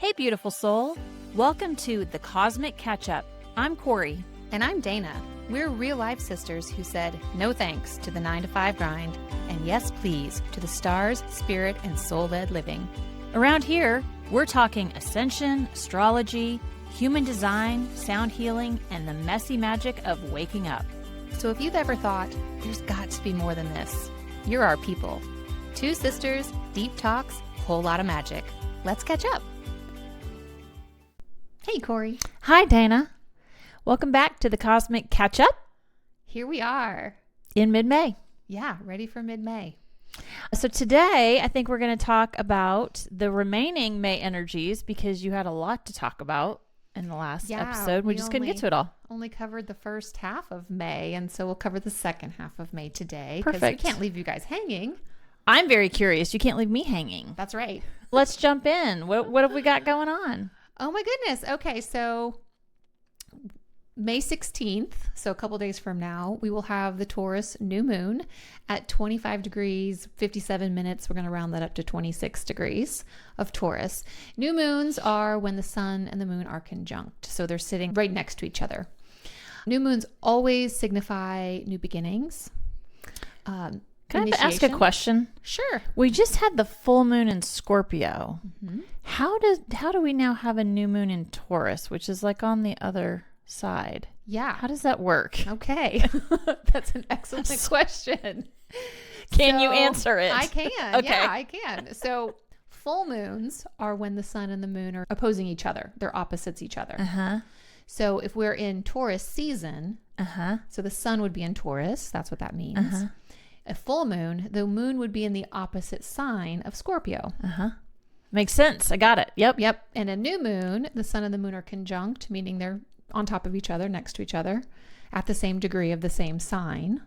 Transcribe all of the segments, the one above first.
Hey, beautiful soul. Welcome to The Cosmic Catch-Up. I'm Corri. And I'm Dana. We're real-life sisters who said no thanks to the 9-to-5 grind and yes, please, to the stars, spirit, and soul-led living. Around here, we're talking ascension, astrology, human design, sound healing, and the messy magic of waking up. So if you've ever thought, there's got to be more than this, you're our people. Two sisters, deep talks, whole lot of magic. Let's catch up. Hey, Corri. Hi, Dana. Welcome back to The Cosmic Catch-Up Here we are. in mid-May. Yeah, ready for mid-May. So today, I think we're going to talk about the remaining May energies because you had a lot to talk about in the last episode. We just couldn't get to it all. Only covered the first half of May, and so we'll cover the second half of May today. Because we Perfect. can't leave you guys hanging. I'm very curious. You can't leave me hanging. That's right. Let's jump in. What have we got going on? Oh my goodness. Okay, so May 16th, so a couple days from now, we will have the Taurus new moon at 25 degrees, 57 minutes. We're going to round that up to 26 degrees of Taurus. New moons are when the sun and the moon are conjunct, so they're sitting right next to each other. New moons always signify new beginnings. Can I ask a question? Sure. We just had the full moon in Scorpio. Mm-hmm. How do we now have a new moon in Taurus, which is like on the other side? Yeah. How does that work? Okay. That's an excellent question. Can you answer it? I can. Okay. Yeah, I can. So full moons are when the sun and the moon are opposing each other. They're opposites each other. Uh-huh. So if we're in Taurus season, Uh-huh. so the sun would be in Taurus. That's what that means. Uh-huh. A full moon, the moon would be in the opposite sign of Scorpio. Uh-huh. Makes sense. I got it. Yep. Yep. And a new moon, the sun and the moon are conjunct, meaning they're on top of each other, next to each other, at the same degree of the same sign.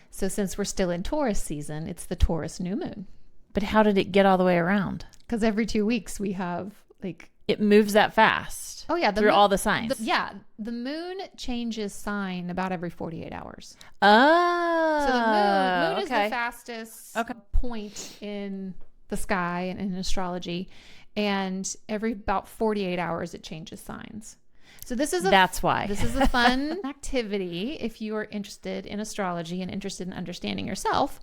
So since we're still in Taurus season, it's the Taurus new moon. But how did it get all the way around? Because every 2 weeks we have like... It moves that fast. Oh, yeah. Through all the signs. The moon changes sign about every 48 hours. Oh. So the moon is okay. the fastest point in the sky and in astrology. And every about 48 hours, it changes signs. So That's why. This is a fun activity if you are interested in astrology and interested in understanding yourself,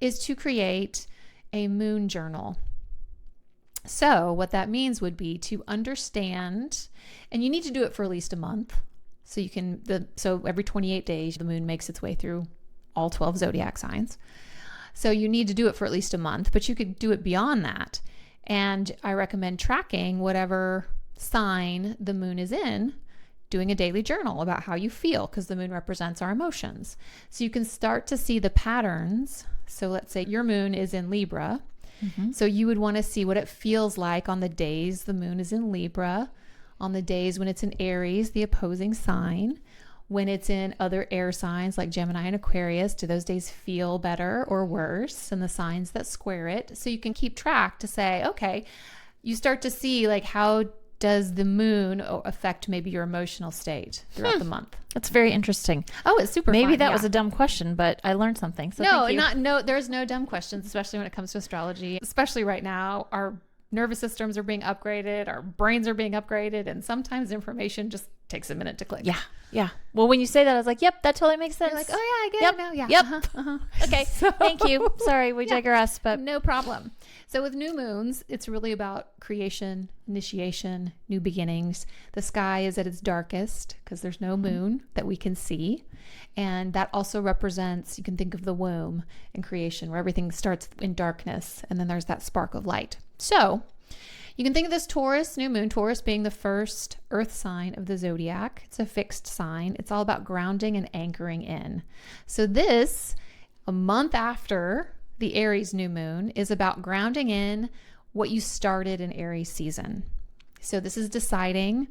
is to create a moon journal. So what that means would be to understand, and you need to do it for at least a month. So you can, so every 28 days, the moon makes its way through all 12 zodiac signs. So you need to do it for at least a month, but you could do it beyond that. And I recommend tracking whatever sign the moon is in, doing a daily journal about how you feel, because the moon represents our emotions. So you can start to see the patterns. So let's say your moon is in Libra. Mm-hmm. So you would want to see what it feels like on the days the moon is in Libra, on the days when it's in Aries, the opposing sign, when it's in other air signs like Gemini and Aquarius. Do those days feel better or worse? And the signs that square it. So you can keep track to say, okay, you start to see like how does the moon affect maybe your emotional state throughout the month? That's very interesting. Oh, it's super Maybe fun. that was a dumb question, but I learned something. So no, thank you. there's no dumb questions, especially when it comes to astrology. Especially right now, our nervous systems are being upgraded, our brains are being upgraded, and sometimes information just takes a minute to click. Yeah. Yeah. Well, when you say that, I was like, yep, that totally makes sense. You're like, oh yeah, I get Yep. it now. Yeah. Yep. Okay. Thank you. Sorry, we digress, but No problem. So with new moons, it's really about creation, initiation, new beginnings. The sky is at its darkest because there's no moon that we can see. And that also represents, you can think of the womb and creation where everything starts in darkness and then there's that spark of light. So you can think of this Taurus, new moon, Taurus being the first earth sign of the zodiac. It's a fixed sign. It's all about grounding and anchoring in. So this, a month after the Aries new moon, is about grounding in what you started in Aries season. So this is deciding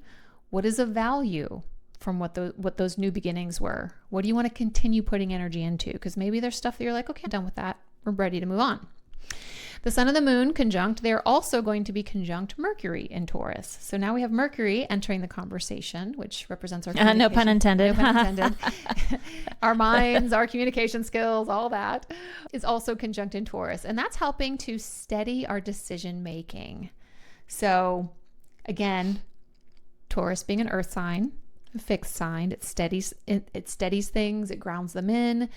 what is of value from what those new beginnings were. What do you want to continue putting energy into? Because maybe there's stuff that you're like, okay, I'm done with that. We're ready to move on. The sun and the moon conjunct. They're also going to be conjunct Mercury in Taurus. So now we have Mercury entering the conversation, which represents our communication. no pun intended. No pun intended. Our minds, our communication skills, all that is also conjunct in Taurus. And that's helping to steady our decision making. So Again, Taurus being an earth sign, a fixed sign, it steadies things, it grounds them in.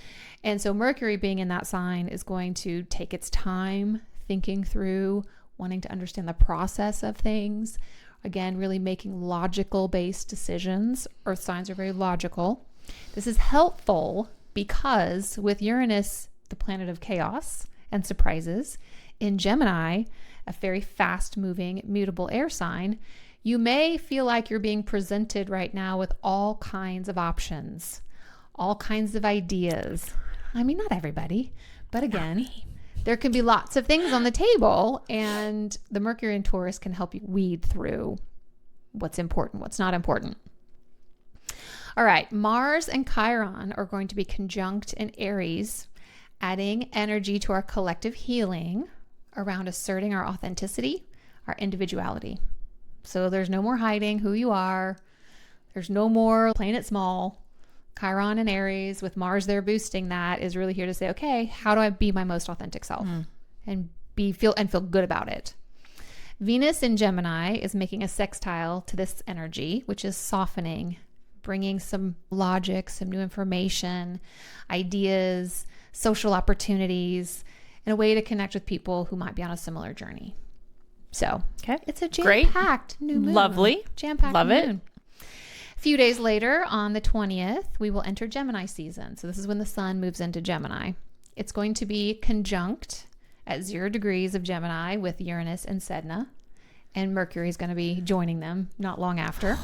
And so Mercury being in that sign is going to take its time thinking through, wanting to understand the process of things. Again, really making logical based decisions. Earth signs are very logical. This is helpful because with Uranus, the planet of chaos and surprises, in Gemini, a very fast moving, mutable air sign, you may feel like you're being presented right now with all kinds of options, all kinds of ideas. I mean, not everybody, but again, there can be lots of things on the table, and the Mercury in Taurus can help you weed through what's important, what's not important. All right, Mars and Chiron are going to be conjunct in Aries, adding energy to our collective healing around asserting our authenticity, our individuality. So there's no more hiding who you are. There's no more playing it small. Chiron and Aries with Mars there boosting that is really here to say, okay, how do I be my most authentic self and feel good about it? Venus in Gemini is making a sextile to this energy, which is softening, bringing some logic, some new information, ideas, social opportunities, and a way to connect with people who might be on a similar journey. So it's a jam-packed new moon. Lovely. Jam-packed Love new it. moon. A few days later, on the 20th, we will enter Gemini season. So this is when the sun moves into Gemini. It's going to be conjunct at 0 degrees of Gemini with Uranus and Sedna. And Mercury is going to be joining them not long after.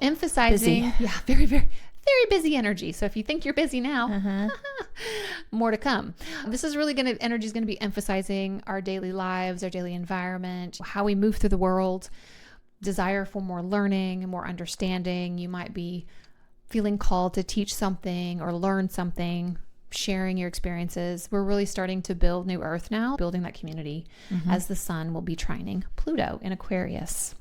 Emphasizing, very, very, very busy energy. So if you think you're busy now, more to come. This is really energy is going to be emphasizing our daily lives, our daily environment, how we move through the world, desire for more learning and more understanding. You might be feeling called to teach something or learn something, sharing your experiences. We're really starting to build New Earth now, building that community as the sun will be trining Pluto in Aquarius.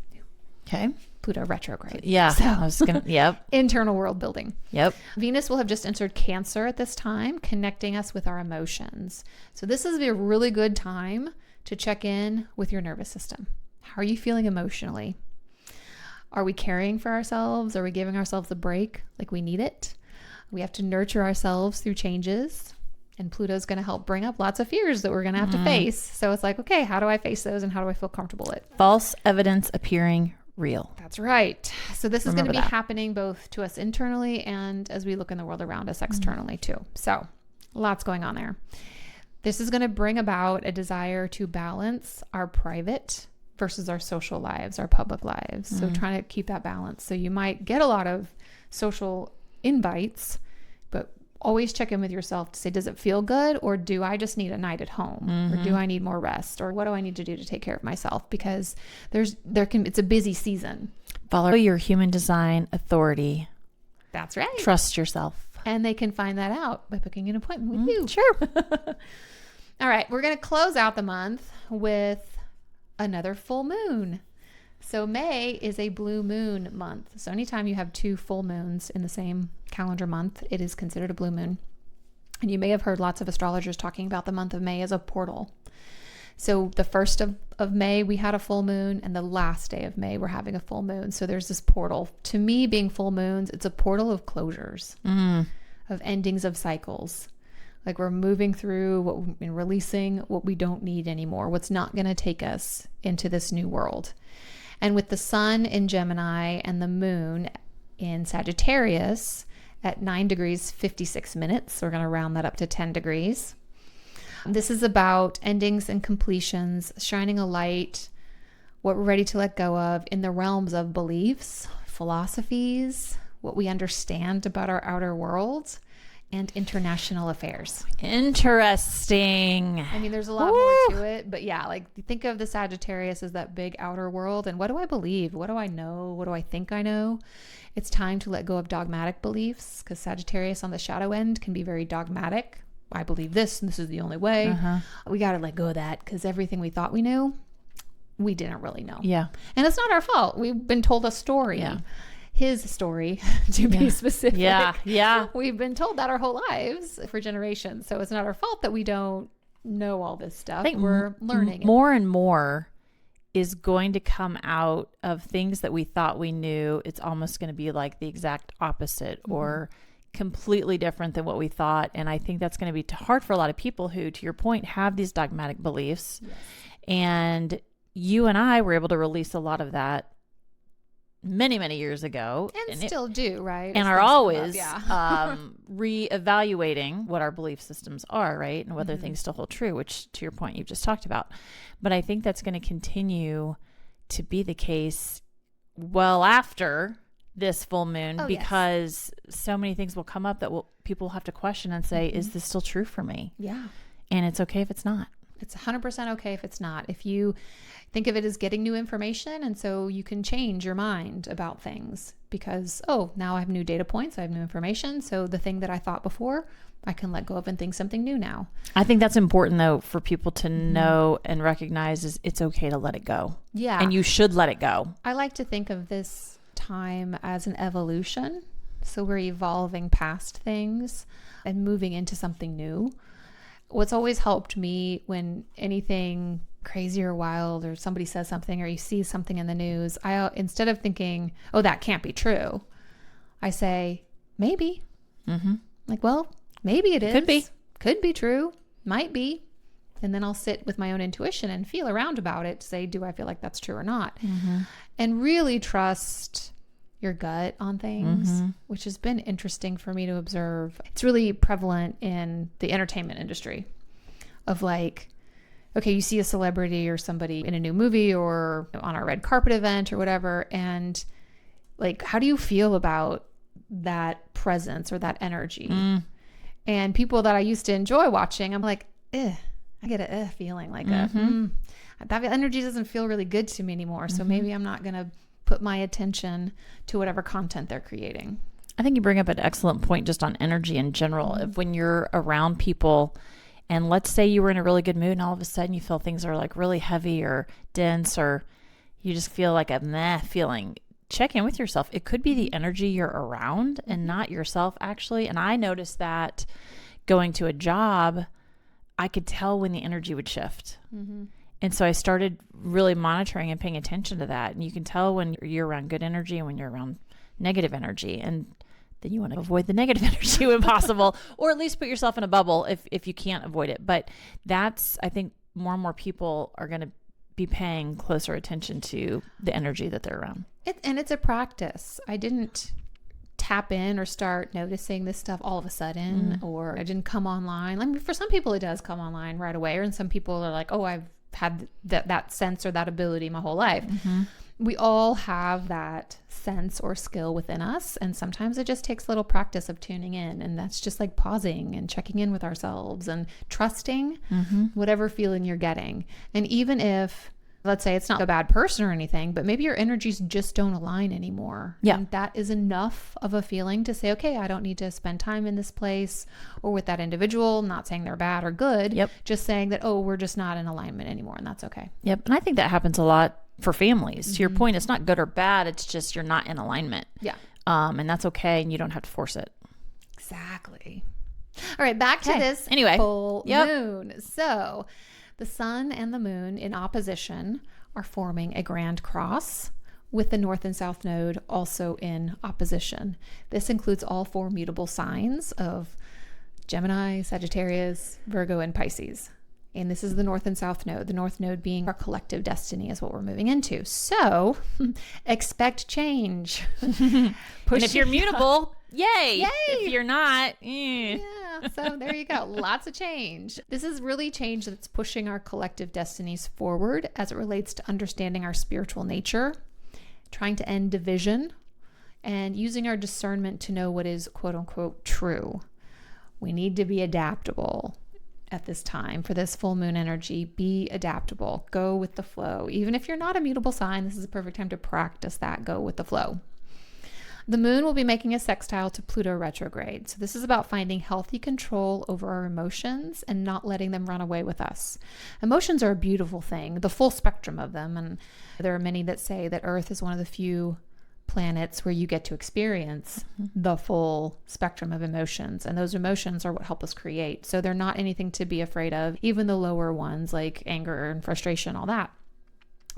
Okay. Pluto retrograde. Yeah. So, I was going to, internal world building. Yep. Venus will have just entered Cancer at this time, connecting us with our emotions. So this is a really good time to check in with your nervous system. How are you feeling emotionally? Are we caring for ourselves? Are we giving ourselves a break like we need it? We have to nurture ourselves through changes. And Pluto's going to help bring up lots of fears that we're going to have to face. So it's like, okay, how do I face those and how do I feel comfortable with it? False evidence appearing real. That's right. So this is going to be happening both to us internally and as we look in the world around us externally too. So lots going on there. This is going to bring about a desire to balance our private versus our social lives, our public lives. So trying to keep that balance. So you might get a lot of social invites, but always check in with yourself to say, does it feel good? Or do I just need a night at home? Or do I need more rest? Or what do I need to do to take care of myself? Because it's a busy season. Follow your human design authority. That's right. Trust yourself. And they can find that out by booking an appointment with you. Sure. All right. We're going to close out the month with another full moon. So May is a blue moon month. So anytime you have 2 full moons in the same calendar month, it is considered a blue moon. And you may have heard lots of astrologers talking about the month of May as a portal. So the 1st of May, we had a full moon, and the last day of May, we're having a full moon. So there's this portal. To me, being full moons, it's a portal of closures, of endings of cycles. Like we're moving through and releasing what we don't need anymore, what's not going to take us into this new world. And with the sun in Gemini and the moon in Sagittarius at 9 degrees 56 minutes, we're going to round that up to 10 degrees. This is about endings and completions, shining a light, what we're ready to let go of in the realms of beliefs, philosophies, what we understand about our outer world, and international affairs. Interesting. I mean, there's a lot more to it, but yeah, like think of the Sagittarius as that big outer world. And what do I believe? What do I know? What do I think I know? It's time to let go of dogmatic beliefs, because Sagittarius on the shadow end can be very dogmatic. I believe this, and this is the only way. We got to let go of that, because everything we thought we knew, we didn't really know. Yeah. And it's not our fault. We've been told a story. Yeah. His story, to be specific. Yeah. We've been told that our whole lives for generations. So it's not our fault that we don't know all this stuff. I think we're learning. More and more, is going to come out of things that we thought we knew. It's almost going to be like the exact opposite or completely different than what we thought. And I think that's going to be hard for a lot of people who, to your point, have these dogmatic beliefs. Yes. And you and I were able to release a lot of that many, many years ago. And still do, right? And are always reevaluating what our belief systems are, right? And whether things still hold true, which to your point, you've just talked about. But I think that's going to continue to be the case well after this full moon, because so many things will come up that people will have to question and say, is this still true for me? Yeah. And it's okay if it's not. It's 100% okay if it's not. If you think of it as getting new information, and so you can change your mind about things because, now I have new data points, I have new information. So the thing that I thought before, I can let go of and think something new now. I think that's important, though, for people to know and recognize is it's okay to let it go. Yeah. And you should let it go. I like to think of this time as an evolution. So we're evolving past things and moving into something new. What's always helped me when anything crazy or wild or somebody says something or you see something in the news, I instead of thinking, that can't be true, I say, maybe. Like, well, maybe it is. Could be true. Might be. And then I'll sit with my own intuition and feel around about it to say, do I feel like that's true or not? And really trust your gut on things, which has been interesting for me to observe. It's really prevalent in the entertainment industry of like, okay, you see a celebrity or somebody in a new movie or on a red carpet event or whatever. And like, how do you feel about that presence or that energy? And people that I used to enjoy watching, I'm like, I get a feeling like that energy doesn't feel really good to me anymore. So maybe I'm not going to put my attention to whatever content they're creating. I think you bring up an excellent point just on energy in general. If when you're around people and let's say you were in a really good mood and all of a sudden you feel things are like really heavy or dense or you just feel like a meh feeling, check in with yourself. It could be the energy you're around and not yourself actually. And I noticed that going to a job, I could tell when the energy would shift. And so I started really monitoring and paying attention to that. And you can tell when you're around good energy and when you're around negative energy. And then you want to avoid the negative energy when possible, or at least put yourself in a bubble if you can't avoid it. But that's, I think more and more people are going to be paying closer attention to the energy that they're around. And it's a practice. I didn't tap in or start noticing this stuff all of a sudden, or I didn't come online. I mean, for some people it does come online right away. And some people are like, I've had that sense or that ability my whole life. We all have that sense or skill within us. And sometimes it just takes a little practice of tuning in. And that's just like pausing and checking in with ourselves and trusting whatever feeling you're getting. And even if, let's say it's not a bad person or anything, but maybe your energies just don't align anymore. Yeah. And that is enough of a feeling to say, okay, I don't need to spend time in this place or with that individual. Not saying they're bad or good. Yep. Just saying that, we're just not in alignment anymore. And that's okay. Yep. And I think that happens a lot for families. To your point, it's not good or bad. It's just you're not in alignment. Yeah. And that's okay. And you don't have to force it. Exactly. All right. Back to this full moon. So the sun and the moon in opposition are forming a grand cross with the north and south node also in opposition. This includes all 4 mutable signs of Gemini, Sagittarius, Virgo, and Pisces. And this is the north and south node. The north node being our collective destiny is what we're moving into. So expect change. And if you're mutable, yay. If you're not, Yeah, so there you go. Lots of change. This is really change that's pushing our collective destinies forward as it relates to understanding our spiritual nature, trying to end division, and using our discernment to know what is quote unquote true. We need to be adaptable at this time for this full moon energy. Be adaptable. Go with the flow. Even if you're not a mutable sign, this is a perfect time to practice that. Go with the flow. The moon will be making a sextile to Pluto retrograde. So this is about finding healthy control over our emotions and not letting them run away with us. Emotions are a beautiful thing, the full spectrum of them. And there are many that say that Earth is one of the few planets where you get to experience the full spectrum of emotions. And those emotions are what help us create. So they're not anything to be afraid of, even the lower ones like anger and frustration, all that.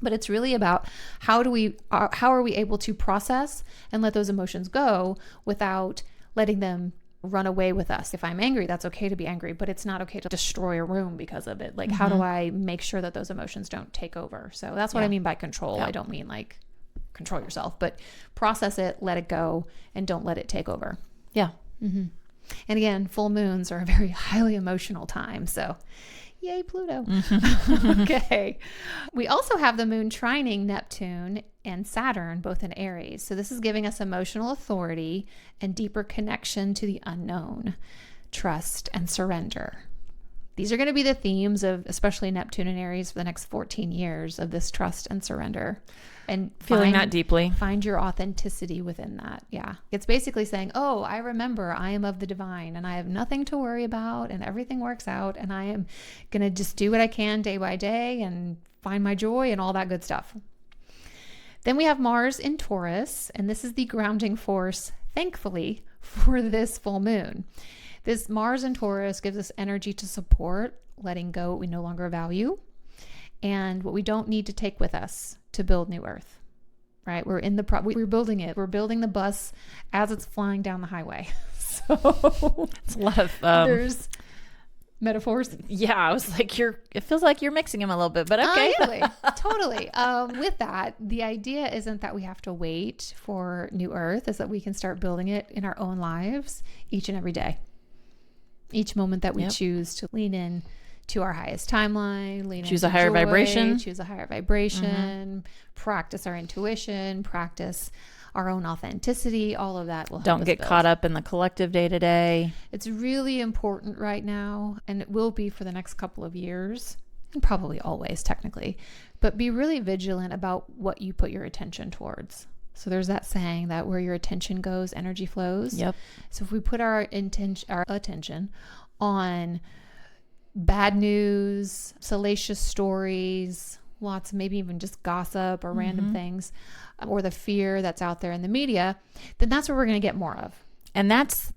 But it's really about how are we able to process and let those emotions go without letting them run away with us. If I'm angry, that's okay to be angry, but it's not okay to destroy a room because of it. Like, how do I make sure that those emotions don't take over? So that's what I mean by control. I don't mean like control yourself, but process it, let it go, and don't let it take over. Yeah. And again, full moons are a very highly emotional time. So yay, Pluto. Okay. We also have the moon trining Neptune and Saturn, both in Aries. So this is giving us emotional authority and deeper connection to the unknown, trust, and surrender. These are going to be the themes of especially Neptune and Aries for the next 14 years of this trust and surrender. And feeling that deeply. Find your authenticity within that. Yeah. It's basically saying, oh, I remember I am of the divine and I have nothing to worry about and everything works out and I am going to just do what I can day by day and find my joy and all that good stuff. Then we have Mars in Taurus, and this is the grounding force, thankfully, for this full moon. This Mars in Taurus gives us energy to support letting go what we no longer value and what we don't need to take with us to build new earth, right? We're building it. We're building the bus as it's flying down the highway. So it's a lot of there's metaphors. Yeah, I was like, it feels like you're mixing them a little bit, but okay. Totally. With that, the idea isn't that we have to wait for new earth, is that we can start building it in our own lives each and every day. Each moment that we choose to lean in to our highest timeline, choose a higher vibration, practice our intuition, practice our own authenticity, all of that will help us Don't get build. caught up in the collective day to day. It's really important right now, and it will be for the next couple of years, and probably always technically, but be really vigilant about what you put your attention towards. So there's that saying that where your attention goes, energy flows. Yep. So if we put our attention on bad news, salacious stories, lots, maybe even just gossip or random things, or the fear that's out there in the media, then that's what we're going to get more of. And that's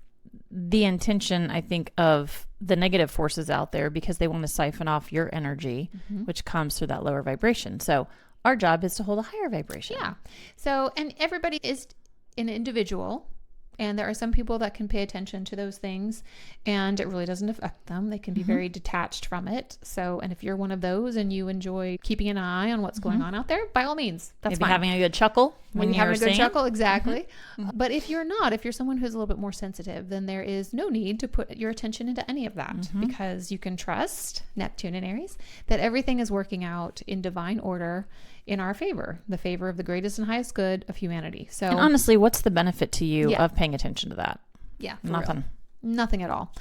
the intention, I think, of the negative forces out there, because they want to siphon off your energy, which comes through that lower vibration. So our job is to hold a higher vibration. Yeah. So, and everybody is an individual. And there are some people that can pay attention to those things and it really doesn't affect them. They can be very detached from it. So, and if you're one of those and you enjoy keeping an eye on what's going on out there, by all means, that's Maybe fine. having a good chuckle when Maybe you're having a good singing. chuckle, exactly. But if you're not, if you're someone who's a little bit more sensitive, then there is no need to put your attention into any of that because you can trust Neptune and Aries that everything is working out in divine order in our favor, the favor of the greatest and highest good of humanity. So, and honestly, what's the benefit to you of paying attention to that? Yeah, Nothing. Real. Nothing at all.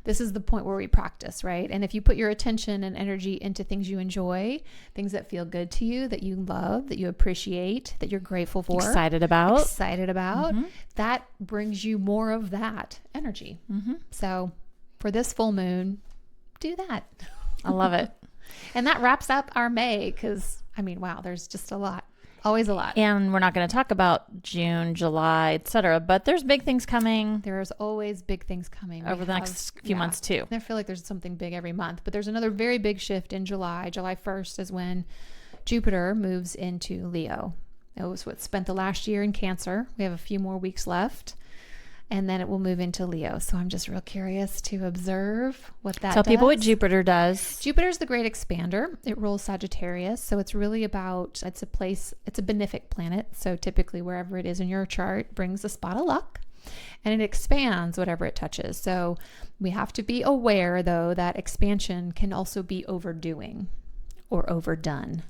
This is the point where we practice, right? And if you put your attention and energy into things you enjoy, things that feel good to you, that you love, that you appreciate, that you're grateful for, Excited about, that brings you more of that energy. So for this full moon, do that. I love it. And that wraps up our May because, I mean, wow, there's just a lot. Always a lot. And we're not going to talk about June, July, etc. But there's big things coming. There's always big things coming over the next few months too. I feel like there's something big every month. But there's another very big shift in July. July 1st is when Jupiter moves into Leo. It was what spent the last year in Cancer. We have a few more weeks left. And then it will move into Leo. So I'm just real curious to observe what that Tell does. people what Jupiter does. Jupiter's the great expander. It rules Sagittarius. So it's really about, it's a benefic planet. So typically wherever it is in your chart brings a spot of luck and it expands whatever it touches. So we have to be aware though that expansion can also be overdoing or overdone.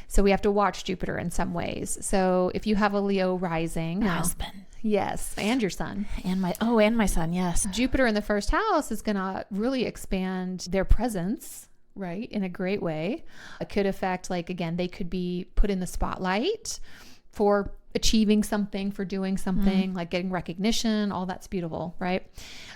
So we have to watch Jupiter in some ways. So if you have a Leo rising, husband. Yes, and your son. And my son, yes. Jupiter in the first house is going to really expand their presence, right, in a great way. It could affect, like, again, they could be put in the spotlight for achieving something, for doing something, like getting recognition, all that's beautiful, right?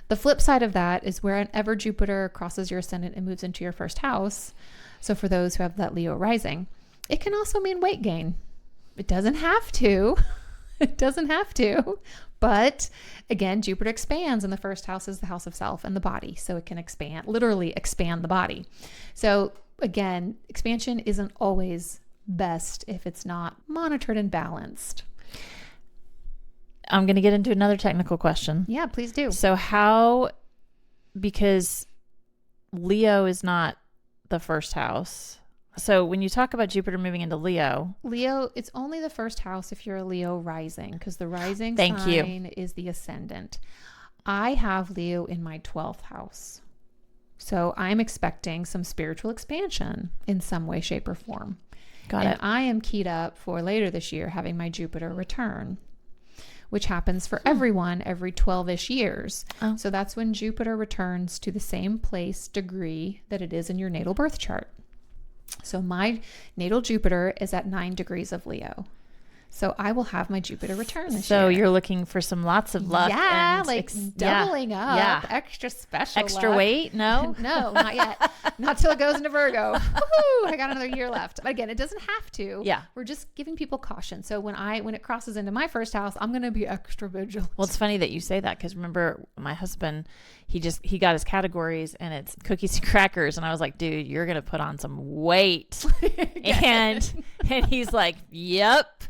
The flip side of that is wherever Jupiter crosses your ascendant and moves into your first house, so for those who have that Leo rising, it can also mean weight gain. It doesn't have to. It doesn't have to, but again, Jupiter expands and the first house is the house of self and the body. So it can literally expand the body. So again, expansion isn't always best if it's not monitored and balanced. I'm going to get into another technical question. Yeah, please do. So because Leo is not the first house. So when you talk about Jupiter moving into Leo, it's only the first house if you're a Leo rising, because the rising Thank sign is the ascendant. I have Leo in my 12th house. So I'm expecting some spiritual expansion in some way, shape, or form. Got it. I am keyed up for later this year having my Jupiter return, which happens for everyone every 12-ish years. Oh. So that's when Jupiter returns to the same place degree that it is in your natal birth chart. So my natal Jupiter is at 9 degrees of Leo. So I will have my Jupiter return this year. So you're looking for some lots of luck. Yeah, and like doubling up. Yeah. Extra special Extra luck. weight? No? No, not yet. Not till it goes into Virgo. Woohoo! I got another year left. But again, it doesn't have to. Yeah. We're just giving people caution. So when it crosses into my first house, I'm going to be extra vigilant. Well, it's funny that you say that, because remember my husband, he got his categories and it's cookies and crackers. And I was like, dude, you're going to put on some weight. and he's like, yep.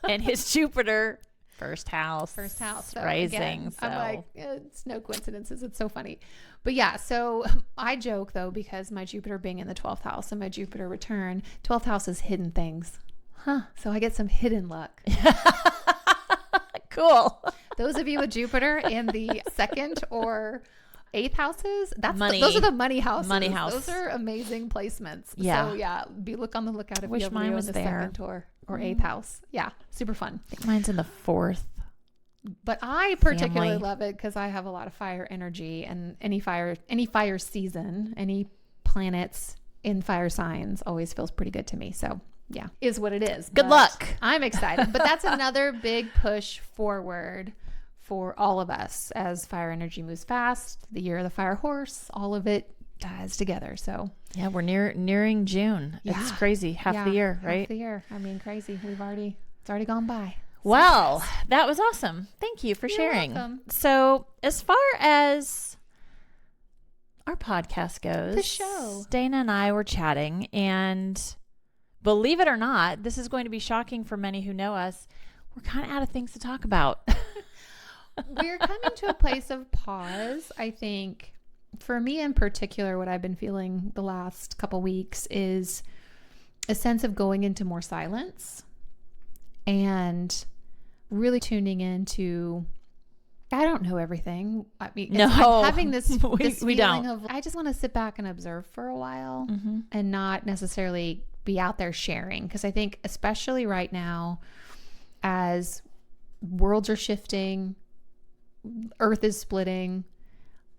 And his Jupiter, first house. So rising. Again, So I'm like, it's no coincidences. It's so funny. But yeah, so I joke though, because my Jupiter being in the 12th house and my Jupiter return, 12th house is hidden things. Huh. So I get some hidden luck. Cool. Those of you with Jupiter in the 2nd or 8th houses, Money. those are the money houses. Money house. Those are amazing placements. Yeah. So yeah, on the lookout if Wish you have mine Leo was in the there. 2nd or 8th house. Yeah, super fun. I think mine's in the 4th. But I particularly Family. love it because I have a lot of fire energy, and any fire season, any planets in fire signs always feels pretty good to me. So yeah, is what it is. Good But luck. I'm excited. But that's another big push forward for all of us as fire energy moves fast. The year of the fire horse, all of it ties together. So Yeah, we're nearing June. Yeah. It's crazy. Half the year, right? Half the year. I mean, crazy. It's already gone by. Well, that was awesome. Thank you for You're sharing. welcome. So, as far as our podcast goes, The show. Dana and I were chatting, and believe it or not, this is going to be shocking for many who know us. We're kind of out of things to talk about. We're coming to a place of pause. I think for me in particular, what I've been feeling the last couple weeks is a sense of going into more silence and really tuning into, I don't know everything. I mean, No, I'm having this we feeling don't. of, I just want to sit back and observe for a while Mm-hmm. and not necessarily be out there sharing. Because I think especially right now, as worlds are shifting, Earth is splitting,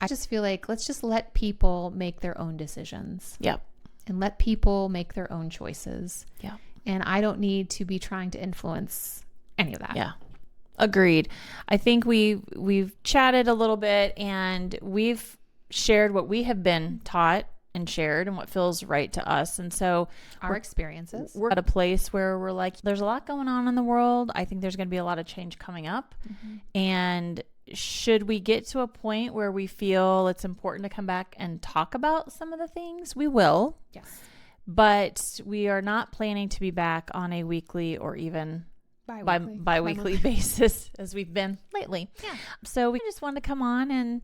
I just feel like let's just let people make their own decisions. Yep. And let people make their own choices. Yeah. And I don't need to be trying to influence any of that. Yeah. Agreed. I think we've chatted a little bit, and we've shared what we have been taught and shared and what feels right to us. And so Our experiences. we're at a place where we're like, there's a lot going on in the world. I think there's going to be a lot of change coming up. Mm-hmm. And should we get to a point where we feel it's important to come back and talk about some of the things, we will. Yes. But we are not planning to be back on a weekly or even bi-weekly basis as we've been lately. Yeah. So we just wanted to come on and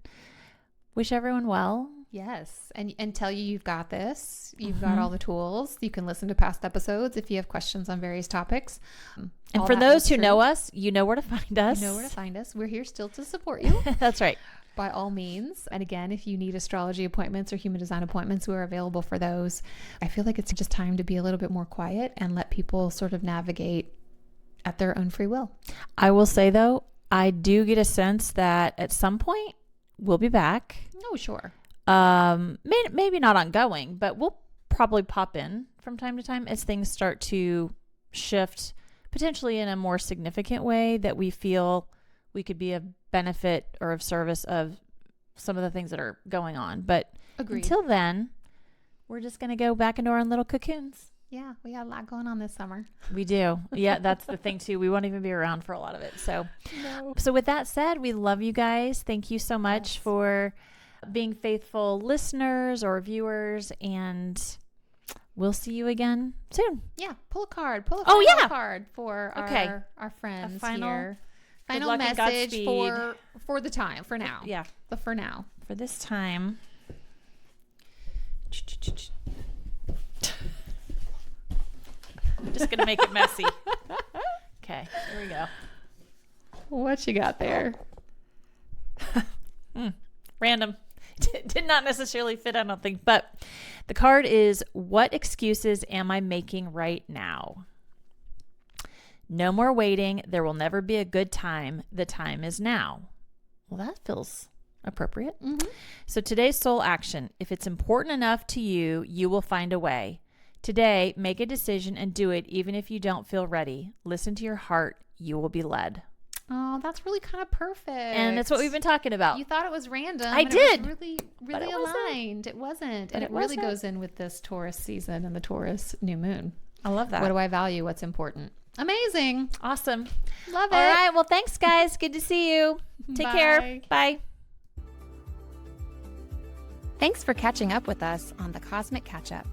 wish everyone well. Yes. And tell you you've got this. You've Mm-hmm. got all the tools. You can listen to past episodes if you have questions on various topics. And All for that those is who true. know us, you know where to find us. You know where to find us. We're here still to support you. That's right. By all means. And again, if you need astrology appointments or human design appointments, we're available for those. I feel like it's just time to be a little bit more quiet and let people sort of navigate at their own free will. I will say, though, I do get a sense that at some point we'll be back. Oh, sure. Maybe not ongoing, but we'll probably pop in from time to time as things start to shift, potentially in a more significant way that we feel we could be a benefit or of service of some of the things that are going on. But Agreed. until then, we're just going to go back into our own little cocoons. Yeah, we got a lot going on this summer. We do. Yeah, that's the thing too. We won't even be around for a lot of it. So with that said, we love you guys. Thank you so much for being faithful listeners or viewers, and we'll see you again soon. Yeah, pull a card. Pull a Oh, final yeah. card for Okay. our friends final- here. Good Final luck and message Godspeed. for the time, for now. Yeah. But for now. For this time. I'm just going to make it messy. Okay, here we go. What you got there? Random. Did not necessarily fit, I don't think. But the card is, what excuses am I making right now? No more waiting. There will never be a good time. The time is now. Well, that feels appropriate. Mm-hmm. So today's soul action. If it's important enough to you, you will find a way. Today, make a decision and do it even if you don't feel ready. Listen to your heart. You will be led. Oh, that's really kind of perfect. And that's what we've been talking about. You thought it was random. I and did. It was really But it wasn't. aligned. It wasn't. And it it really wasn't. goes in with this Taurus season and the Taurus new moon. I love that. What do I value? What's important? Amazing. Awesome. Love it. All right. Well, thanks, guys. Good to see you. Take care. Bye. Thanks for catching up with us on the Cosmic Catch Up.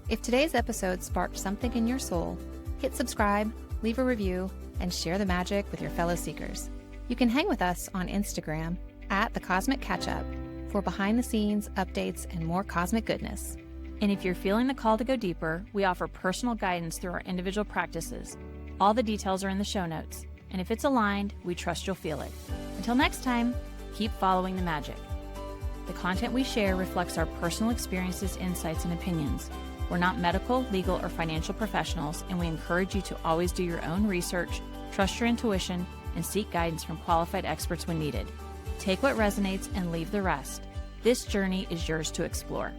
If today's episode sparked something in your soul, hit subscribe, leave a review, and share the magic with your fellow seekers. You can hang with us on Instagram at the Cosmic Catch Up for behind-the-scenes updates and more cosmic goodness. And if you're feeling the call to go deeper, we offer personal guidance through our individual practices. All the details are in the show notes. And if it's aligned, we trust you'll feel it. Until next time, keep following the magic. The content we share reflects our personal experiences, insights, and opinions. We're not medical, legal, or financial professionals, and we encourage you to always do your own research, trust your intuition, and seek guidance from qualified experts when needed. Take what resonates and leave the rest. This journey is yours to explore.